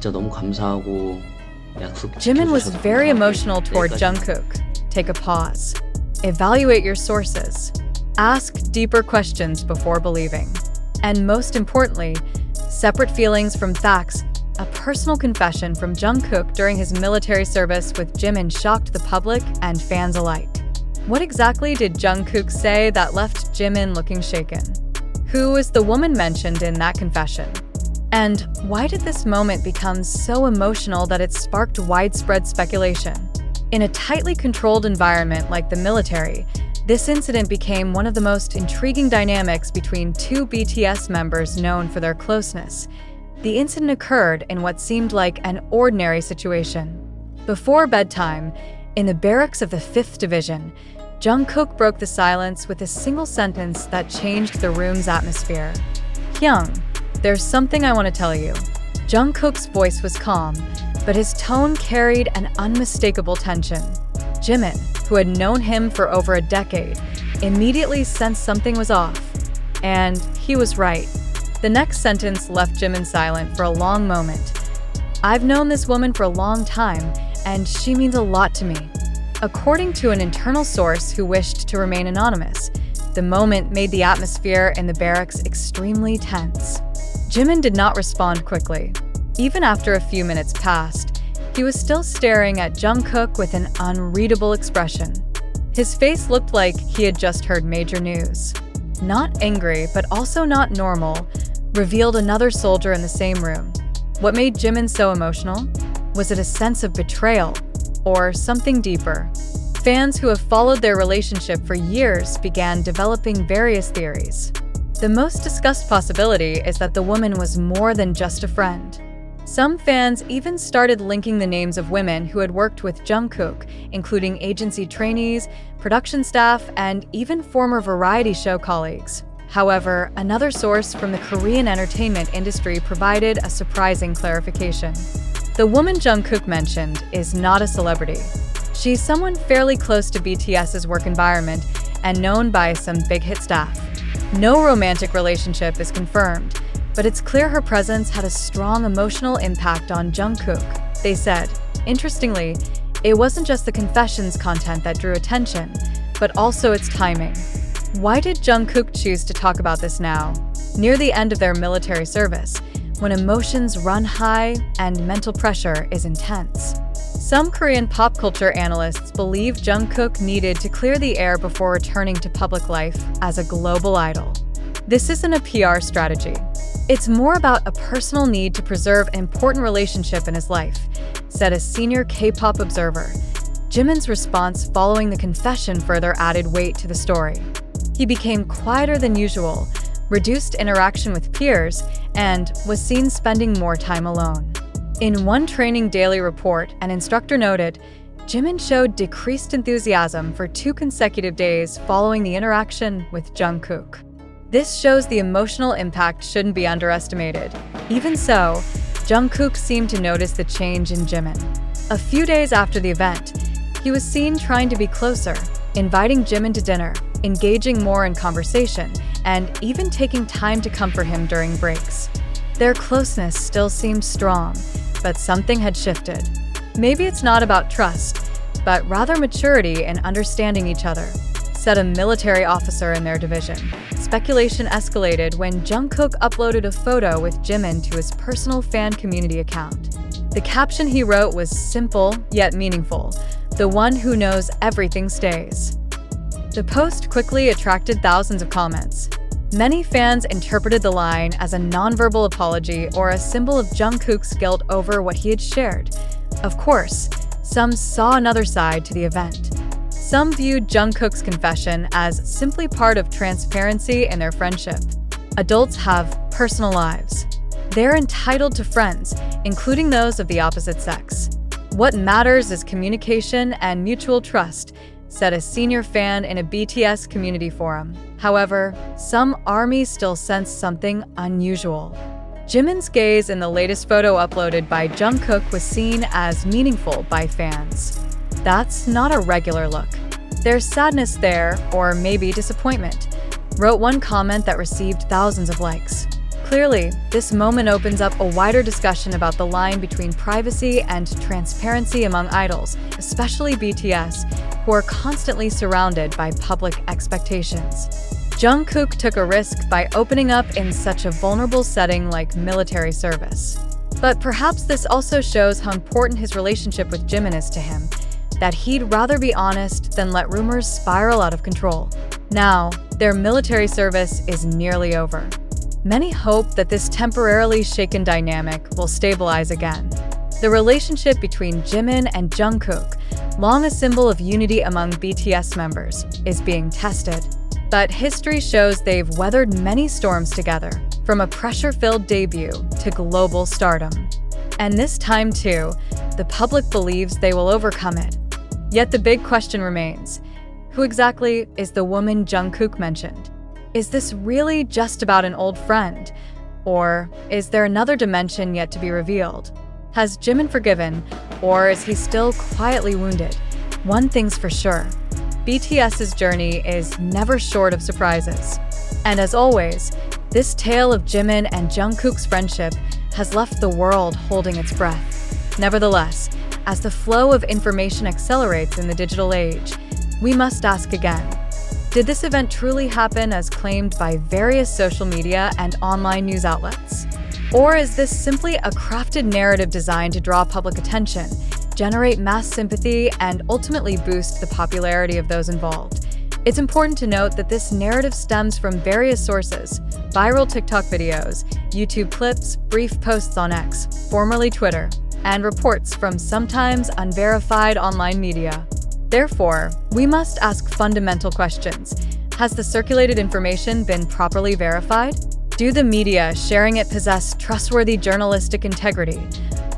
진짜 너무 감사하고 약속 Jimin was 지켜주셔서 very 감사하고 emotional toward 내일까지 Jungkook. Take a pause. Evaluate your sources. Ask deeper questions before believing. And most importantly, separate feelings from facts. A personal confession from Jungkook during his military service with Jimin shocked the public and fans alike. What exactly did Jungkook say that left Jimin looking shaken? Who was the woman mentioned in that confession? And why did this moment become so emotional that it sparked widespread speculation? In a tightly controlled environment like the military, this incident became one of the most intriguing dynamics between two BTS members known for their closeness. The incident occurred in what seemed like an ordinary situation. Before bedtime, in the barracks of the 5th Division, Jungkook broke the silence with a single sentence that changed the room's atmosphere. "Hyung, there's something I want to tell you." Jungkook's voice was calm, but his tone carried an unmistakable tension. Jimin, who had known him for over a decade, immediately sensed something was off. And he was right. The next sentence left Jimin silent for a long moment. "I've known this woman for a long time, and she means a lot to me." According to an internal source who wished to remain anonymous, the moment made the atmosphere in the barracks extremely tense. Jimin did not respond quickly. Even after a few minutes passed, he was still staring at Jungkook with an unreadable expression. His face looked like he had just heard major news. Not angry, but also not normal, revealed another soldier in the same room. What made Jimin so emotional? Was it a sense of betrayal, or something deeper? Fans who have followed their relationship for years began developing various theories. The most discussed possibility is that the woman was more than just a friend. Some fans even started linking the names of women who had worked with Jungkook, including agency trainees, production staff, and even former variety show colleagues. However, another source from the Korean entertainment industry provided a surprising clarification. The woman Jungkook mentioned is not a celebrity. She's someone fairly close to BTS's work environment and known by some big hit staff. No romantic relationship is confirmed, but it's clear her presence had a strong emotional impact on Jungkook, they said. Interestingly, it wasn't just the confession's content that drew attention, but also its timing. Why did Jungkook choose to talk about this now, near the end of their military service, when emotions run high and mental pressure is intense? Some Korean pop culture analysts believe Jungkook needed to clear the air before returning to public life as a global idol. This isn't a PR strategy. It's more about a personal need to preserve an important relationship in his life, said a senior K-pop observer. Jimin's response following the confession further added weight to the story. He became quieter than usual, reduced interaction with peers, and was seen spending more time alone. In one training daily report, an instructor noted, Jimin showed decreased enthusiasm for 2 consecutive days following the interaction with Jungkook. This shows the emotional impact shouldn't be underestimated. Even so, Jungkook seemed to notice the change in Jimin. A few days after the event, he was seen trying to be closer, inviting Jimin to dinner, engaging more in conversation, and even taking time to comfort him during breaks. Their closeness still seemed strong, but something had shifted. Maybe it's not about trust, but rather maturity and understanding each other, said a military officer in their division. Speculation escalated when Jungkook uploaded a photo with Jimin to his personal fan community account. The caption he wrote was simple yet meaningful, "The one who knows everything stays." The post quickly attracted thousands of comments. Many fans interpreted the line as a nonverbal apology or a symbol of Jungkook's guilt over what he had shared. Of course, some saw another side to the event. Some viewed Jungkook's confession as simply part of transparency in their friendship. Adults have personal lives. They're entitled to friends, including those of the opposite sex. What matters is communication and mutual trust, said a senior fan in a BTS community forum. However, some ARMY still sensed something unusual. Jimin's gaze in the latest photo uploaded by Jungkook was seen as meaningful by fans. That's not a regular look. There's sadness there, or maybe disappointment, wrote one comment that received thousands of likes. Clearly, this moment opens up a wider discussion about the line between privacy and transparency among idols, especially BTS, who are constantly surrounded by public expectations. Jungkook took a risk by opening up in such a vulnerable setting like military service. But perhaps this also shows how important his relationship with Jimin is to him, that he'd rather be honest than let rumors spiral out of control. Now, their military service is nearly over. Many hope that this temporarily shaken dynamic will stabilize again. The relationship between Jimin and Jungkook, long a symbol of unity among BTS members, is being tested. But history shows they've weathered many storms together, from a pressure-filled debut to global stardom. And this time, too, the public believes they will overcome it. Yet the big question remains: who exactly is the woman Jungkook mentioned? Is this really just about an old friend? Or is there another dimension yet to be revealed? Has Jimin forgiven, or is he still quietly wounded? One thing's for sure: BTS's journey is never short of surprises. And as always, this tale of Jimin and Jungkook's friendship has left the world holding its breath. Nevertheless, as the flow of information accelerates in the digital age, we must ask again: did this event truly happen as claimed by various social media and online news outlets? Or is this simply a crafted narrative designed to draw public attention, generate mass sympathy, and ultimately boost the popularity of those involved? It's important to note that this narrative stems from various sources: viral TikTok videos, YouTube clips, brief posts on X, formerly Twitter, and reports from sometimes unverified online media. Therefore, we must ask fundamental questions. Has the circulated information been properly verified? Do the media sharing it possess trustworthy journalistic integrity?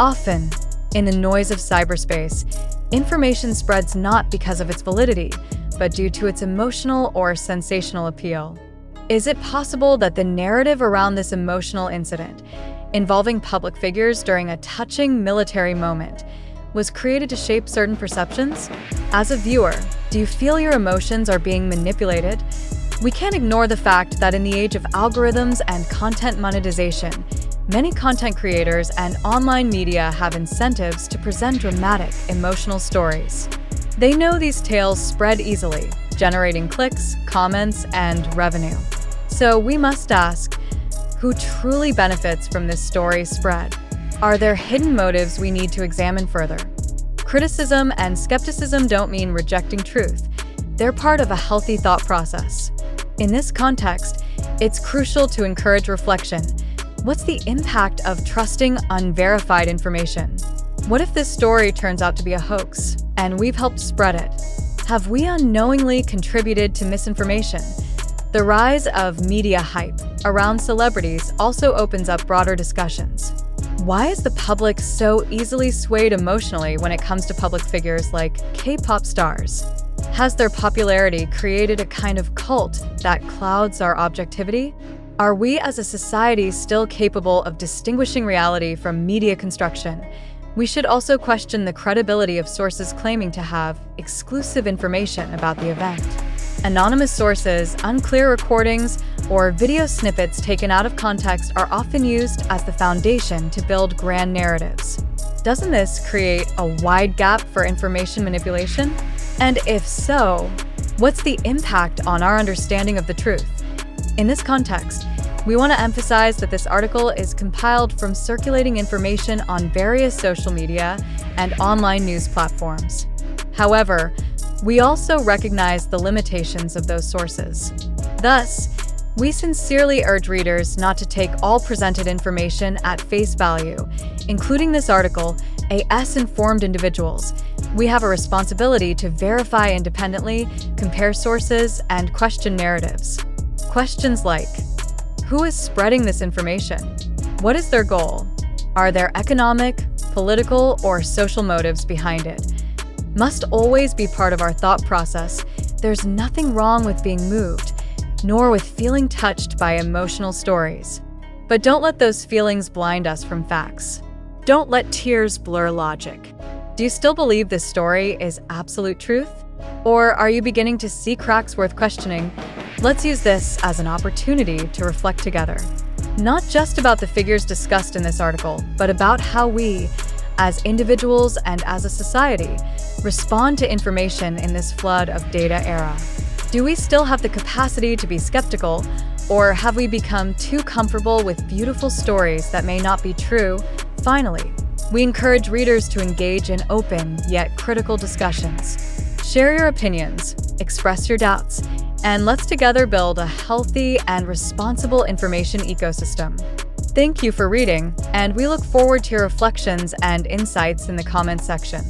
Often, in the noise of cyberspace, information spreads not because of its validity, but due to its emotional or sensational appeal. Is it possible that the narrative around this emotional incident, involving public figures during a touching military moment, was created to shape certain perceptions? As a viewer, do you feel your emotions are being manipulated? We can't ignore the fact that in the age of algorithms and content monetization, many content creators and online media have incentives to present dramatic, emotional stories. They know these tales spread easily, generating clicks, comments, and revenue. So we must ask: who truly benefits from this story spread? Are there hidden motives we need to examine further? Criticism and skepticism don't mean rejecting truth. They're part of a healthy thought process. In this context, it's crucial to encourage reflection. What's the impact of trusting unverified information? What if this story turns out to be a hoax, and we've helped spread it? Have we unknowingly contributed to misinformation? The rise of media hype around celebrities also opens up broader discussions. Why is the public so easily swayed emotionally when it comes to public figures like K-pop stars? Has their popularity created a kind of cult that clouds our objectivity? Are we as a society still capable of distinguishing reality from media construction? We should also question the credibility of sources claiming to have exclusive information about the event. Anonymous sources, unclear recordings, or video snippets taken out of context are often used as the foundation to build grand narratives. Doesn't this create a wide gap for information manipulation? And if so, what's the impact on our understanding of the truth? In this context, we want to emphasize that this article is compiled from circulating information on various social media and online news platforms. However, we also recognize the limitations of those sources. Thus, we sincerely urge readers not to take all presented information at face value, including this article. As informed individuals, we have a responsibility to verify independently, compare sources, and question narratives. Questions like: who is spreading this information? What is their goal? Are there economic, political, or social motives behind it? Must always be part of our thought process. There's nothing wrong with being moved, nor with feeling touched by emotional stories. But don't let those feelings blind us from facts. Don't let tears blur logic. Do you still believe this story is absolute truth? Or are you beginning to see cracks worth questioning? Let's use this as an opportunity to reflect together. not just about the figures discussed in this article, but about how we, as individuals and as a society, respond to information in this flood of data era. Do we still have the capacity to be skeptical, or have we become too comfortable with beautiful stories that may not be true? Finally, we encourage readers to engage in open yet critical discussions. Share your opinions, express your doubts, and let's together build a healthy and responsible information ecosystem. Thank you for reading, and we look forward to your reflections and insights in the comments section.